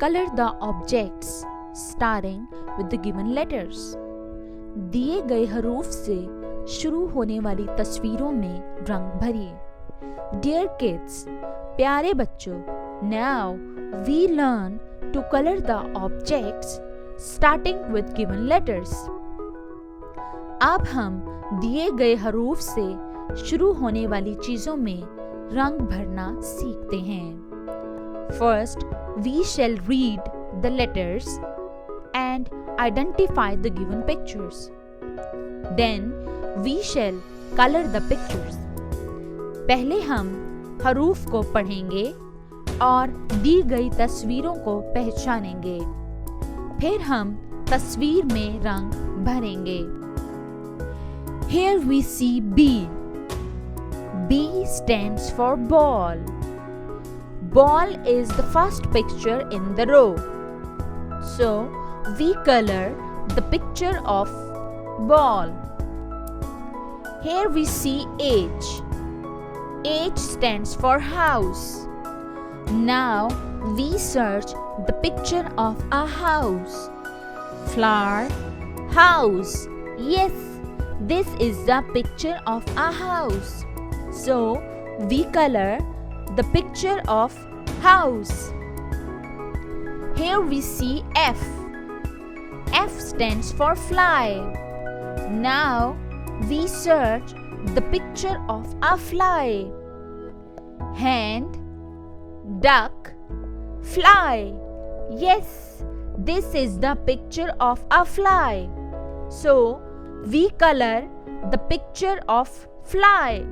color the objects starting with the given letters. दिए गए हरूफ से शुरू होने वाली तस्वीरों में रंग भरिए. Dear kids, प्यारे बच्चों, now we learn to color the objects starting with given letters. अब हम दिए गए हरूफ से शुरू होने वाली चीजों में रंग भरना सीखते हैं. First, we shall read the letters and identify the given pictures. Then, we shall color the pictures. पहले हम हरूफ को पढ़ेंगे और दी गई तस्वीरों को पहचानेंगे. फिर हम तस्वीर में रंग भरेंगे. Here we see B. B stands for ball. Ball is the first picture in the row. So, we color the picture of ball. Here we see H. H stands for house. Now, we search the picture of a house. Flower, house. Yes, this is the picture of a house. So, we color the picture of house. Here we see F. F stands for fly. Now, we search the picture of a fly. Hand, duck, fly. Yes, this is the picture of a fly. So, we color the picture of fly.